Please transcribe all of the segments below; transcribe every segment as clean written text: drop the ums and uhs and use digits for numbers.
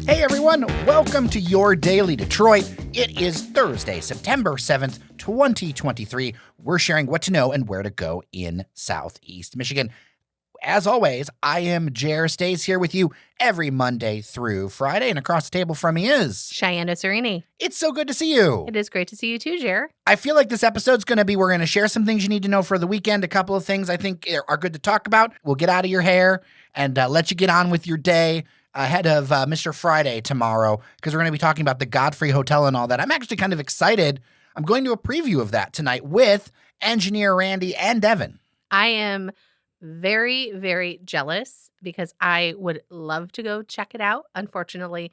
Hey everyone, welcome to your Daily Detroit. It is Thursday, September 7th, 2023. We're sharing what to know and where to go in Southeast Michigan. As always, I am Jer Stays here with you every Monday through Friday, and across the table from me is Cheyenne Serini. It's so good to see you. It is great to see you too, Jer. I feel like this episode's going to be, we're going to share some things you need to know for the weekend, a couple of things I think are good to talk about. We'll get out of your hair and let you get on with your day ahead of Mr. Friday tomorrow, because we're going to be talking about the Godfrey Hotel and all that. I'm actually kind of excited. I'm going to a preview of that tonight with engineer Randy and Devin. I am very, very jealous because I would love to go check it out. Unfortunately,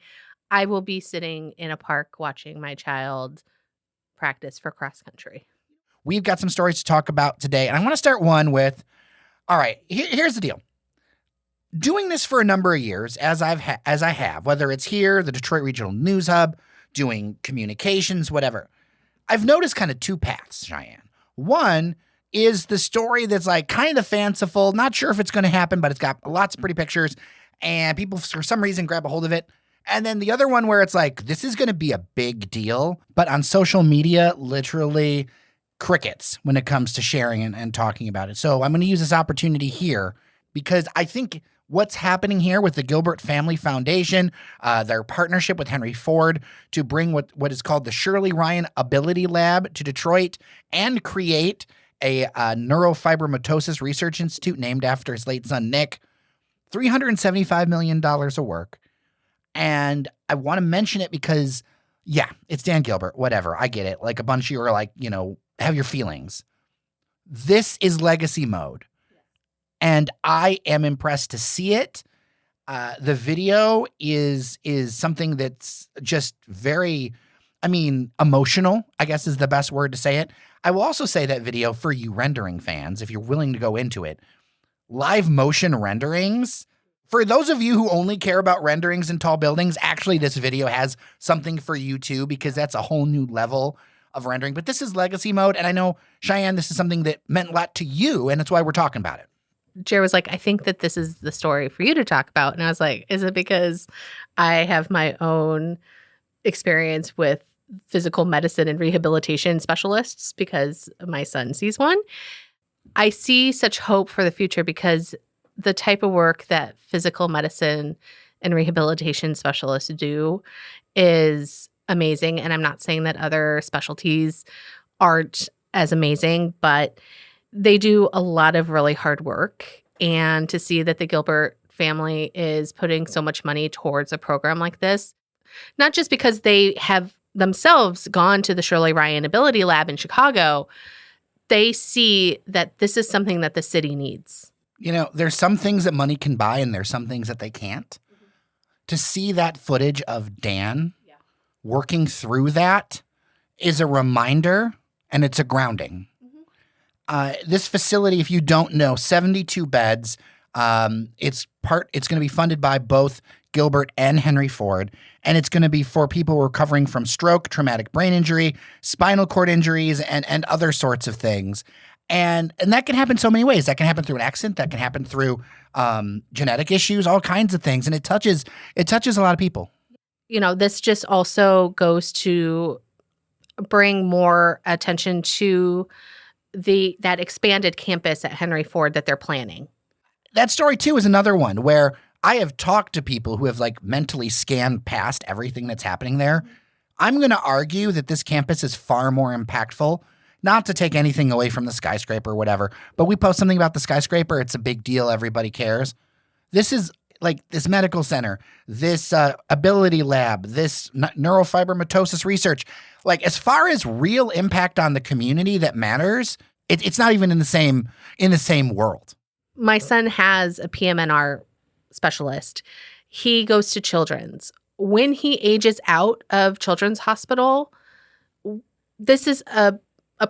I will be sitting in a park watching my child practice for cross country. We've got some stories to talk about today, and I want to start one with, all right, here's the deal. Doing this for a number of years, as I have, whether it's here, the Detroit Regional News Hub, doing communications, whatever, I've noticed kind of two paths, Cheyenne. One is the story that's like kind of fanciful, not sure if it's going to happen, but it's got lots of pretty pictures, and people for some reason grab a hold of it. And then the other one where it's like, this is going to be a big deal, but on social media, literally crickets when it comes to sharing and talking about it. So I'm going to use this opportunity here because I think what's happening here with the Gilbert Family Foundation, their partnership with Henry Ford to bring what is called the Shirley Ryan Ability Lab to Detroit and create a neurofibromatosis research institute named after his late son, Nick. $375 million of work. And I want to mention it because, yeah, it's Dan Gilbert, whatever. I get it. Like a bunch of you are like, have your feelings. This is legacy mode. And I am impressed to see it. The video is something that's just very, emotional, I guess is the best word to say it. I will also say that video for you rendering fans, if you're willing to go into it, live motion renderings. For those of you who only care about renderings in tall buildings, actually this video has something for you too, because that's a whole new level of rendering. But this is legacy mode. And I know, Cheyenne, this is something that meant a lot to you, and that's why we're talking about it. Jer was like, I think that this is the story for you to talk about. And I was like, is it because I have my own experience with physical medicine and rehabilitation specialists because my son sees one? I see such hope for the future because the type of work that physical medicine and rehabilitation specialists do is amazing. And I'm not saying that other specialties aren't as amazing, but they do a lot of really hard work. And to see that the Gilbert family is putting so much money towards a program like this, not just because they have themselves gone to the Shirley Ryan Ability Lab in Chicago, they see that this is something that the city needs. There's some things that money can buy and there's some things that they can't. Mm-hmm. To see that footage of Dan working through that is a reminder and it's a grounding. Mm-hmm. This facility, if you don't know, 72 beds. It's going to be funded by both Gilbert and Henry Ford, and it's going to be for people recovering from stroke, traumatic brain injury, spinal cord injuries, and other sorts of things. And that can happen so many ways. That can happen through an accident. That can happen through genetic issues, all kinds of things. And it touches a lot of people. This just also goes to bring more attention to that expanded campus at Henry Ford that they're planning. That story, too, is another one where I have talked to people who have mentally scanned past everything that's happening there. I'm going to argue that this campus is far more impactful. Not to take anything away from the skyscraper or whatever, but we post something about the skyscraper. It's a big deal. Everybody cares. This is this medical center, this ability lab, this neurofibromatosis research. As far as real impact on the community that matters, it's not even in the same world. My son has a PMNR specialist. He goes to Children's. When he ages out of Children's Hospital, this is a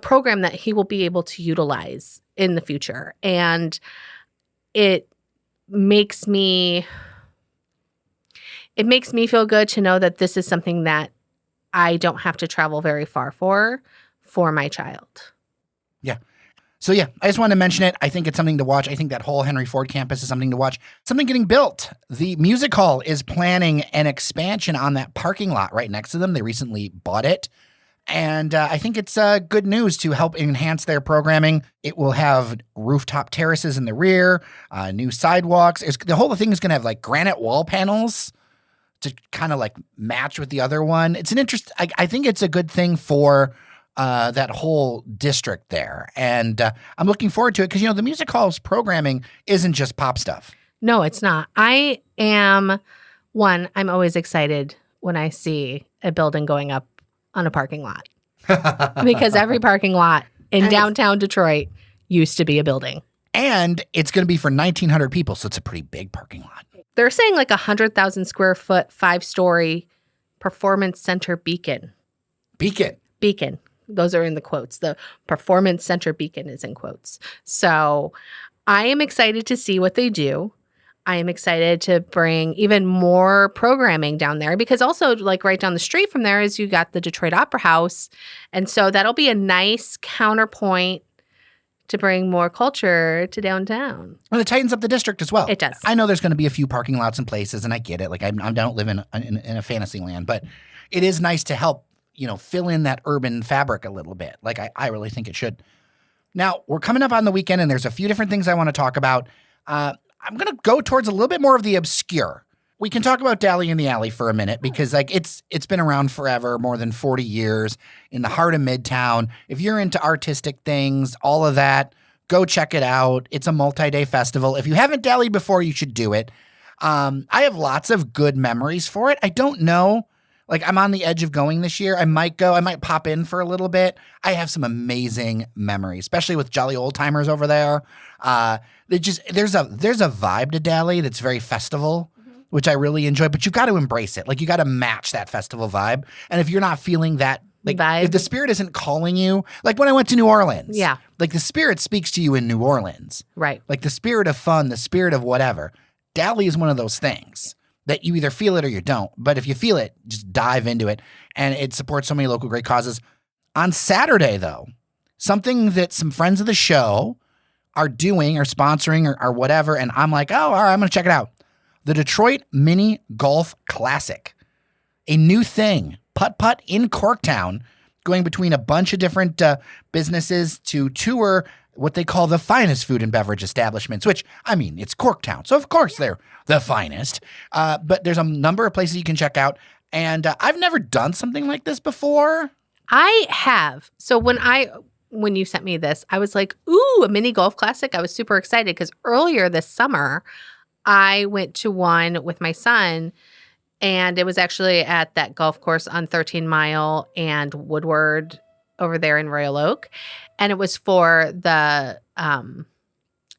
program that he will be able to utilize in the future. And it makes me feel good to know that this is something that I don't have to travel very far for my child. Yeah. So yeah, I just wanted to mention it. I think it's something to watch. I think that whole Henry Ford campus is something to watch. Something getting built. The music hall is planning an expansion on that parking lot right next to them. They recently bought it. And I think it's good news to help enhance their programming. It will have rooftop terraces in the rear, new sidewalks. The whole thing is going to have like granite wall panels to kind of like match with the other one. It's an interest. I think it's a good thing for that whole district there. And I'm looking forward to it because, the music hall's programming isn't just pop stuff. No, it's not. I'm always excited when I see a building going up on a parking lot because every parking lot in downtown Detroit used to be a building. And it's going to be for 1,900 people, so it's a pretty big parking lot. They're saying like 100,000 square foot, 5-story performance center beacon. Beacon. Those are in the quotes. The performance center beacon is in quotes. So I am excited to see what they do. I am excited to bring even more programming down there because also like right down the street from there is you got the Detroit Opera House. And so that'll be a nice counterpoint to bring more culture to downtown. Well, it tightens up the district as well. It does. I know there's going to be a few parking lots and places, and I get it. Like I don't live in a fantasy land, but it is nice to help, fill in that urban fabric a little bit. Like I really think it should. Now, we're coming up on the weekend, and there's a few different things I want to talk about. I'm going to go towards a little bit more of the obscure. We can talk about Dally in the Alley for a minute because like it's been around forever, more than 40 years in the heart of Midtown. If you're into artistic things, all of that, go check it out. It's a multi-day festival. If you haven't dallied before, you should do it. I have lots of good memories for it. I don't know. Like I'm on the edge of going this year. I might go. I might pop in for a little bit. I have some amazing memories, especially with Jolly Old Timers over there. There's a vibe to Dally that's very festival, which I really enjoy. But you got to embrace it. Like you got to match that festival vibe. And if you're not feeling that, like vibe. If the spirit isn't calling you, like when I went to New Orleans, yeah, like the spirit speaks to you in New Orleans, right? Like the spirit of fun, the spirit of whatever. Dally is one of those things that you either feel it or you don't. But if you feel it, just dive into it. And it supports so many local great causes. On Saturday, though, something that some friends of the show are doing or sponsoring or whatever, and I'm like, oh, all right, I'm going to check it out. The Detroit Mini Golf Classic. A new thing. Putt-putt in Corktown, going between a bunch of different businesses to tour what they call the finest food and beverage establishments, which, I mean, it's Corktown. So, of course, they're the finest. But there's a number of places you can check out. And I've never done something like this before. I have. So when you sent me this, I was like, ooh, a mini golf classic. I was super excited because earlier this summer, I went to one with my son. And it was actually at that golf course on 13 Mile and Woodward over there in Royal Oak. And it was for the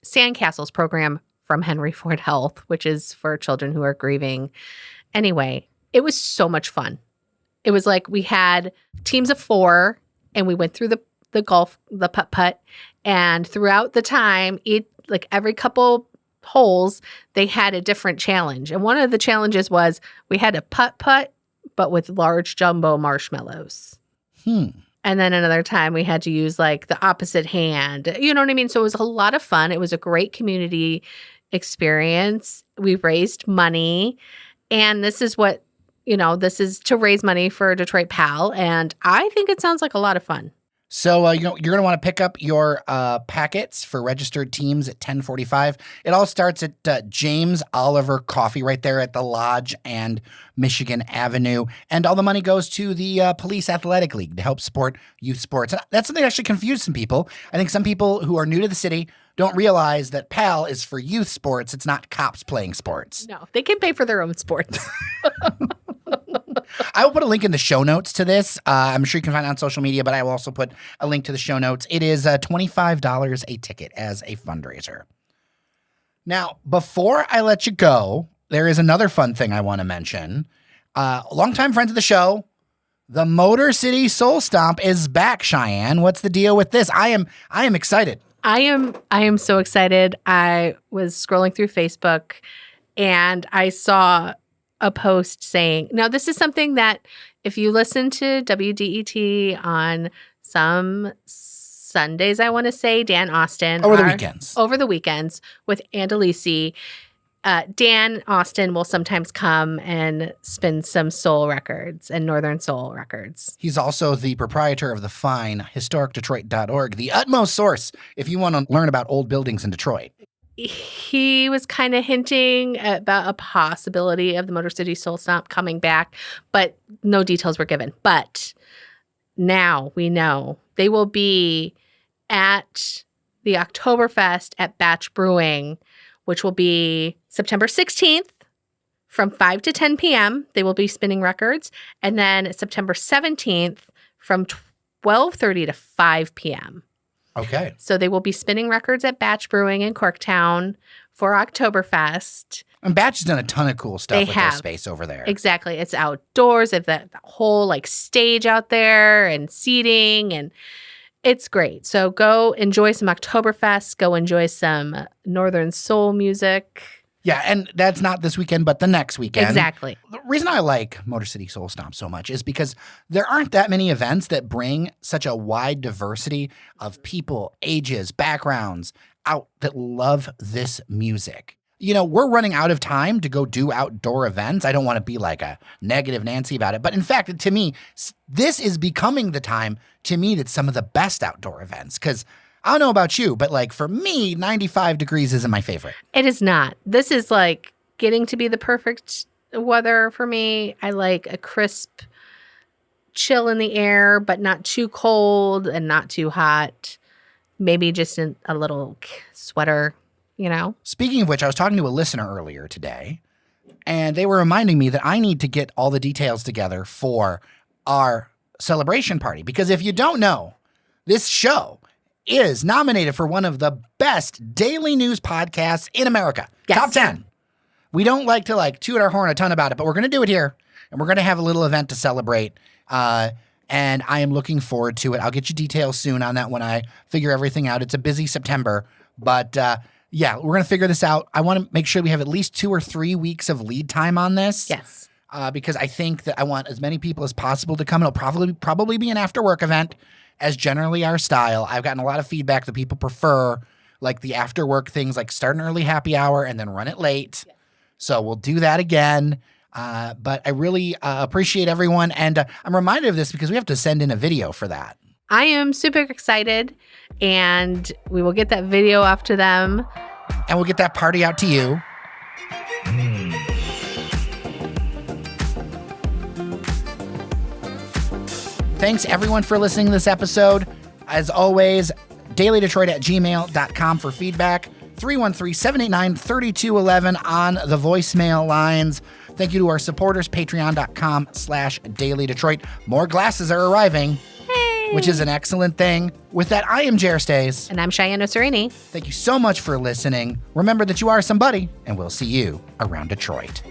Sandcastles program from Henry Ford Health, which is for children who are grieving. Anyway, it was so much fun. It was like we had teams of 4 and we went through the putt-putt. And throughout the time, every couple holes, they had a different challenge. And one of the challenges was we had a putt-putt, but with large jumbo marshmallows. And then another time we had to use like the opposite hand. You know what I mean? So it was a lot of fun. It was a great community experience. We raised money. And this is what, this is to raise money for Detroit PAL. And I think it sounds like a lot of fun. So, you're going to want to pick up your packets for registered teams at 10:45. It all starts at James Oliver Coffee right there at the Lodge and Michigan Avenue. And all the money goes to the Police Athletic League to help support youth sports. And that's something that actually confused some people. I think some people who are new to the city don't realize that PAL is for youth sports. It's not cops playing sports. No, they can pay for their own sports. I will put a link in the show notes to this. I'm sure you can find it on social media, but I will also put a link to the show notes. It is $25 a ticket as a fundraiser. Now, before I let you go, there is another fun thing I want to mention. Longtime friends of the show, the Motor City Soul Stomp is back, Cheyenne. What's the deal with this? I am excited. I am so excited. I was scrolling through Facebook and I saw a post saying, now this is something that if you listen to WDET on some Sundays, I want to say, Dan Austin. Over the weekends. Over the weekends with Andalisi. Dan Austin will sometimes come and spin some soul records and Northern Soul records. He's also the proprietor of the fine historicdetroit.org, the utmost source if you want to learn about old buildings in Detroit. He was kind of hinting about a possibility of the Motor City Soul Stomp coming back, but no details were given. But now we know they will be at the Oktoberfest at Batch Brewing, which will be September 16th from 5 to 10 p.m. They will be spinning records. And then September 17th from 12:30 to 5 p.m. Okay. So they will be spinning records at Batch Brewing in Corktown for Oktoberfest. And Batch has done a ton of cool stuff They with have. their space over there. Exactly. It's outdoors. They have that whole like stage out there and seating, and it's great. So go enjoy some Oktoberfest. Go enjoy some Northern Soul music. Yeah, and that's not this weekend, but the next weekend. Exactly. The reason I like Motor City Soul Stomp so much is because there aren't that many events that bring such a wide diversity of people, ages, backgrounds out that love this music. You know, we're running out of time to go do outdoor events. I don't want to be like a negative Nancy about it. But in fact, to me, this is becoming the time to me that's some of the best outdoor events. Because I don't know about you, but like for me, 95 degrees isn't my favorite. It is not. This is like getting to be the perfect weather for me. I like a crisp chill in the air, but not too cold and not too hot. Maybe just a little sweater, you know? Speaking of which, I was talking to a listener earlier today, and they were reminding me that I need to get all the details together for our celebration party. Because if you don't know, this show is nominated for one of the best daily news podcasts in America. Yes. Top 10. We don't like to toot our horn a ton about it, but we're going to do it here. And we're going to have a little event to celebrate. And I am looking forward to it. I'll get you details soon on that when I figure everything out. It's a busy September. But yeah, we're going to figure this out. I want to make sure we have at least 2 or 3 weeks of lead time on this. Yes. Because I think that I want as many people as possible to come. It'll probably be an after-work event, as generally our style. I've gotten a lot of feedback that people prefer like the after work things, like start an early happy hour and then run it late. Yeah. So we'll do that again. But I really appreciate everyone. And I'm reminded of this because we have to send in a video for that. I am super excited, and we will get that video off to them. And we'll get that party out to you. Thanks, everyone, for listening to this episode. As always, dailydetroit@gmail.com for feedback. 313-789-3211 on the voicemail lines. Thank you to our supporters, patreon.com/dailydetroit. More glasses are arriving, which is an excellent thing. With that, I am Jer Stays. And I'm Cheyenne Oserini. Thank you so much for listening. Remember that you are somebody, and we'll see you around Detroit.